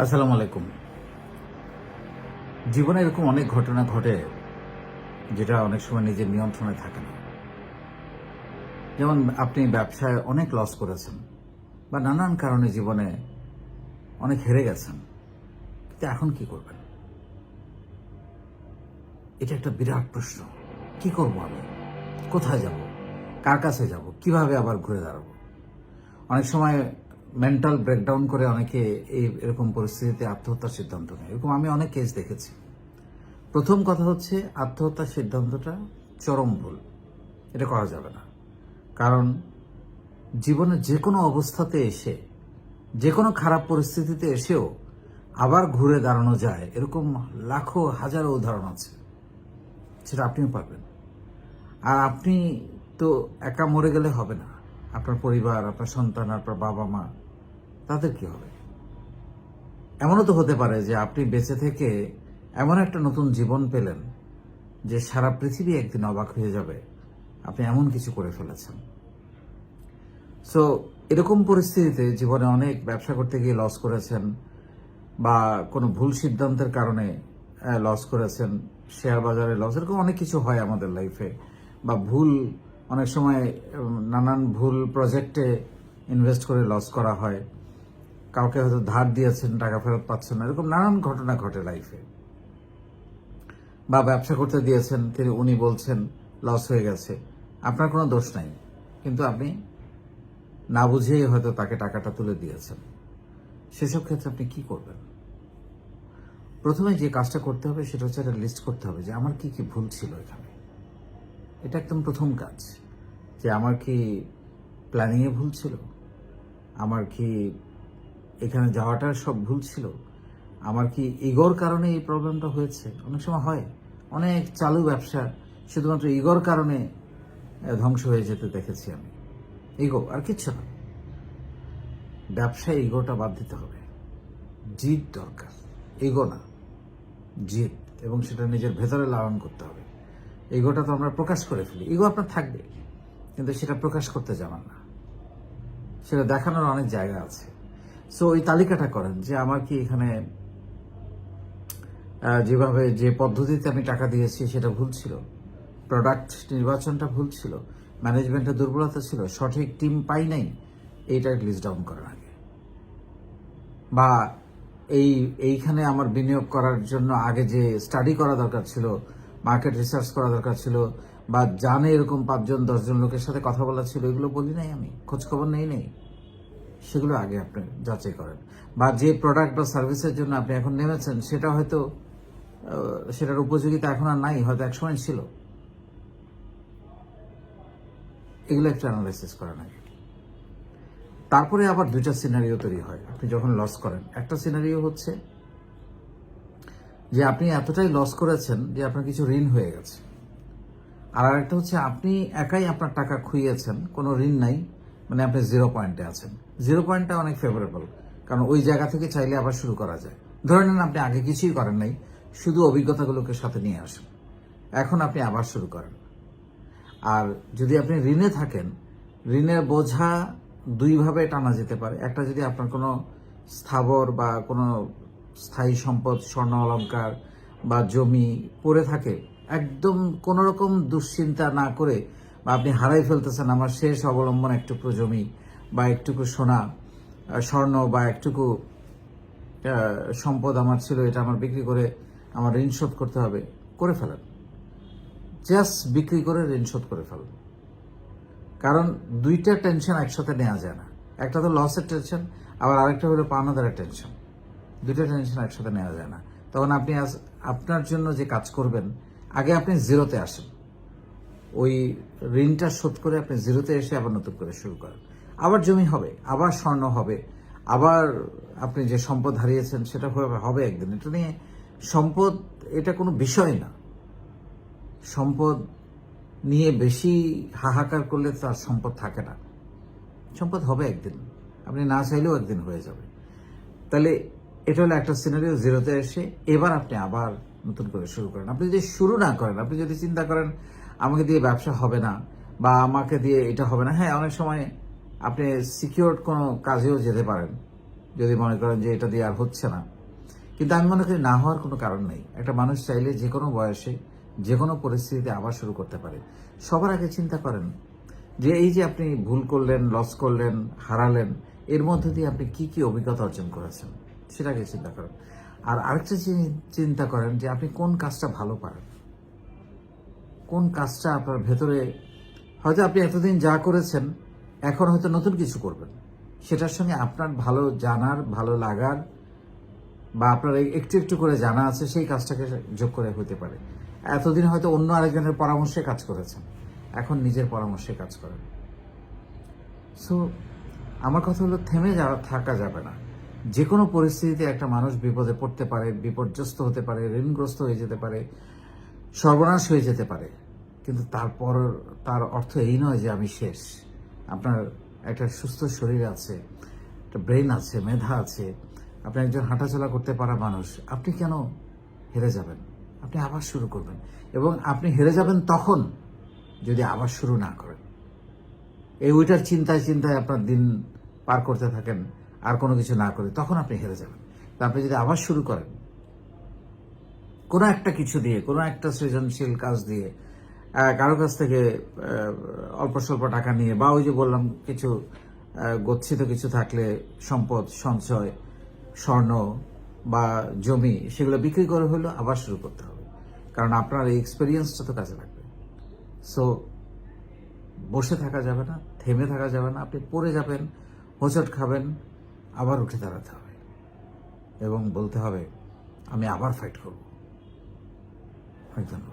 আসসালামু আলাইকুম। জীবনে এরকম অনেক ঘটনা ঘটে যেটা অনেক সময় নিজের নিয়ন্ত্রণে থাকে না। যেমন আপনি ব্যবসায় অনেক লস করেছেন বা নানান কারণে জীবনে অনেক হেরে গেছেন। কিন্তু এখন কি করবেন? এটা একটা বিরাট প্রশ্ন। কি করব আমি? কোথায় যাব? কার কাছে যাব? কিভাবে আবার ঘুরে দাঁড়াবো? অনেক সময় মেন্টাল ব্রেকডাউন করে অনেকে এরকম পরিস্থিতিতে আত্মহত্যার সিদ্ধান্ত নেয়। এরকম আমি অনেক কেস দেখেছি। প্রথম কথা হচ্ছে আত্মহত্যার সিদ্ধান্তটা চরম ভুল। এটা করা যাবে না। কারণ জীবনের যে কোনো অবস্থাতে এসে, যে কোনো খারাপ পরিস্থিতিতে এসেও আবার ঘুরে দাঁড়ানো যায়, এরকম লাখো হাজারো উদাহরণ আছে। সেটা আপনিও পারবেন। আর আপনি তো একা মরে গেলে হবে না। আপনার পরিবার, আপনার সন্তান, আপনার বাবা মা, তাদের কি হবে? এমনও তো হতে পারে যে আপনি বেঁচে থেকে এমন একটা নতুন জীবন পেলেন যে সারা পৃথিবী একদিন অবাক হয়ে যাবে আপনি এমন কিছু করে ফেলেছেন। সো এরকম পরিস্থিতিতে জীবনে অনেক ব্যবসা করতে গিয়ে লস করেছেন বা কোনো ভুল সিদ্ধান্তের কারণে লস করেছেন, শেয়ার বাজারে লস, এরকম অনেক কিছু হয় আমাদের লাইফে। বা ভুল অনেক সময় নানান ভুল প্রজেক্টে ইনভেস্ট করে লস করা হয়। কাউকে হয়তো ধার দিয়েছেন, টাকা ফেরত পাচ্ছেন না, এরকম নানান ঘটনা ঘটে লাইফে। বা ব্যবসা করতে দিয়েছেন, উনি বলছেন লস হয়ে গেছে, আপনার কোনো দোষ নাই, কিন্তু আপনি না বুঝেই হয়তো তাকে টাকাটা তুলে দিয়েছেন। সেসব ক্ষেত্রে আপনি কি করবেন? প্রথমে যে কাজটা করতে হবে সেটা হচ্ছে একটা লিস্ট করতে হবে যে আমার কি কি ভুল ছিল এখানে। এটা একদম প্রথম কাজ, যে আমার কি প্ল্যানিংয়ে ভুল ছিল, আমার কি এখানে যাওয়াটার সব ভুল ছিল, আমার কি ইগোর কারণে এই প্রবলেমটা হয়েছে। অনেক সময় হয় অনেক চালু ব্যবসা শুধুমাত্র ইগোর কারণে ধ্বংস হয়ে যেতে দেখেছি আমি। ইগো আর কিচ্ছু না। ব্যবসায় ইগোটা বাদ দিতে হবে। জিদ দরকার, ইগো না, জিদ। এবং সেটা নিজের ভেতরে লালন করতে হবে। ইগোটা তো আমরা প্রকাশ করে ফেলি। ইগো আপনার থাকবে, কিন্তু সেটা প্রকাশ করতে জানান না, সেটা দেখানোর অনেক জায়গা আছে। সো ওই তালিকাটা করেন যে আমার কি এখানে যেভাবে যে পদ্ধতিতে আমি টাকা দিয়েছি সেটা ভুল ছিল, প্রোডাক্ট নির্বাচনটা ভুল ছিল, ম্যানেজমেন্টের দুর্বলতা ছিল, সঠিক টিম পাই নাই, এইটা লিস্ট ডাউন করেন আগে। বা এইখানে আমার বিনিয়োগ করার জন্য আগে যে স্টাডি করা দরকার ছিল, মার্কেট রিসার্চ করা দরকার ছিল, বা জানে এরকম 5-10 জন লোকের সাথে কথা বলা ছিল, এগুলো বলি নাই আমি, খোঁজখবর নেই, সেগুলো আগে আপনি যাচাই করেন। বা যে প্রোডাক্ট বা সার্ভিসের জন্য আপনি এখন নেমেছেন সেটা হয়তো সেটার উপযোগিতা এখন আর নাই, হয়তো একসময় ছিল। এগুলো একটু অ্যানালাইসিস করেন আগে। তারপরে আবার দুইটা সিনারিও তৈরি হয় আপনি যখন লস করেন। একটা সিনারিও হচ্ছে যে আপনি এতটাই লস করেছেন যে আপনার কিছু ঋণ হয়ে গেছে। আর আরেকটা হচ্ছে আপনি একাই আপনার টাকা খুইয়েছেন, কোনো ঋণ নাই, মানে আপনি 0 পয়েন্টে আছেন। 0 পয়েন্টটা অনেক ফেভারেবল, কারণ ওই জায়গা থেকে চাইলে আবার শুরু করা যায়। ধরে নেন আপনি আগে কিছুই করেন নাই, শুধু অভিজ্ঞতাগুলোকে সাথে নিয়ে আসেন, এখন আপনি আবার শুরু করেন। আর যদি আপনি ঋণে থাকেন, ঋণের বোঝা দুইভাবে টানা যেতে পারে। একটা, যদি আপনার কোনো স্থাবর বা কোনো স্থায়ী সম্পদ, স্বর্ণ অলংকার বা জমি পড়ে থাকে, একদম কোনো রকম দুশ্চিন্তা না করে, বা আপনি হারাই ফেলতেছেন, আমার শেষ অবলম্বন একটুকু জমি বা একটুকু সোনা, স্বর্ণ বা একটুকু সম্পদ আমার ছিল, এটা আমার বিক্রি করে আমার ঋণ শোধ করতে হবে, করে ফেলেন। জাস্ট বিক্রি করে ঋণ শোধ করে ফেলেন। কারণ দুইটা টেনশন একসাথে নেওয়া যায় না। একটা তো লসের টেনশন, আবার আরেকটা হলো পাওনাদারের টেনশন। দুইটা টেনশন একসাথে নেওয়া যায় না। তখন আপনি আপনার জন্য যে কাজ করবেন, আগে আপনি জিরোতে আসেন, ওই ঋণটা শোধ করে আপনি জিরোতে এসে আবার নতুন করে শুরু করেন। আবার জমি হবে, আবার স্বর্ণ হবে, আবার আপনি যে সম্পদ হারিয়েছেন সেটা হবে একদিন। এটা নিয়ে সম্পদ, এটা কোনো বিষয় না। সম্পদ নিয়ে বেশি হাহাকার করলে তার সম্পদ থাকে না। সম্পদ হবে একদিন, আপনি না চাইলেও একদিন হয়ে যাবে। তাহলে এটা হলো একটা সিনারিও, জিরোতে এসে এবার আপনি আবার নতুন করে শুরু করেন। আপনি যদি শুরু না করেন, আপনি যদি চিন্তা করেন আমাকে দিয়ে ব্যবসা হবে না বা আমাকে দিয়ে এটা হবে না, হ্যাঁ, অনেক সময় আপনি সিকিউরড কোনো কাজেও যেতে পারেন, যদি মনে করেন যে এটা দিয়ে আর হচ্ছে না। কিন্তু আমি মনে করি না হওয়ার কোনো কারণ নেই। একটা মানুষ চাইলে যে কোনো বয়সে যে কোনো পরিস্থিতিতে আবার শুরু করতে পারে। সবার আগে চিন্তা করেন যে এই যে আপনি ভুল করলেন, লস করলেন, হারালেন, এর মধ্যে দিয়ে আপনি কি কি অভিজ্ঞতা অর্জন করেছেন সেটাকে চিন্তা করেন। আর আরেকটা চিন্তা করেন যে আপনি কোন কাজটা ভালো পারেন, কোন কাজটা আপনার ভেতরে, হয়তো আপনি এতদিন যা করেছেন এখন হয়তো নতুন কিছু করবেন, সেটার সঙ্গে আপনার ভালো জানার, ভালো লাগার বা আপনার একটু একটু করে জানা আছে সেই কাজটাকে যোগ করে হতে পারে। এতদিন হয়তো অন্য আরেকজনের পরামর্শে কাজ করেছেন, এখন নিজের পরামর্শে কাজ করেন। সো আমার কথা হলো থেমে থাকা যাবে না। যে কোনো পরিস্থিতিতে একটা মানুষ বিপদে পড়তে পারে, বিপর্যস্ত হতে পারে, ঋণগ্রস্ত হয়ে যেতে পারে, সর্বনাশ হয়ে যেতে পারে, কিন্তু তারপর তার অর্থ এই নয় যে আমি শেষ। আপনার একটা সুস্থ শরীর আছে, একটা ব্রেন আছে, মেধা আছে, আপনি একজন হাঁটাচলা করতে পারা মানুষ, আপনি কেন হেরে যাবেন? আপনি আবার শুরু করবেন, এবং আপনি হেরে যাবেন তখন যদি আবার শুরু না করেন। এই ওইটার চিন্তায় চিন্তায় আপনার দিন পার করতে থাকেন আর কোনো কিছু না করে, তখন আপনি হেরে যাবেন। তা আপনি যদি আবার শুরু করেন কোনো একটা কিছু দিয়ে, কোনো একটা সৃজনশীল কাজ দিয়ে, কারো কাছ থেকে অল্প স্বল্প টাকা নিয়ে, বা ওই যে বললাম কিছু গচ্ছিত কিছু থাকলে সম্পদ, সঞ্চয়, স্বর্ণ বা জমি, সেগুলো বিক্রি করে হলেও আবার শুরু করতে হবে, কারণ আপনার এই এক্সপিরিয়েন্সটা তো কাজে লাগবে। সো বসে থাকা যাবে না, থেমে থাকা যাবে না। আপনি পড়ে যাবেন, হোঁচট খাবেন, আবার উঠে দাঁড়াতে হবে এবং বলতে হবে আমি আবার ফাইট করব। অনেক ধন্যবাদ।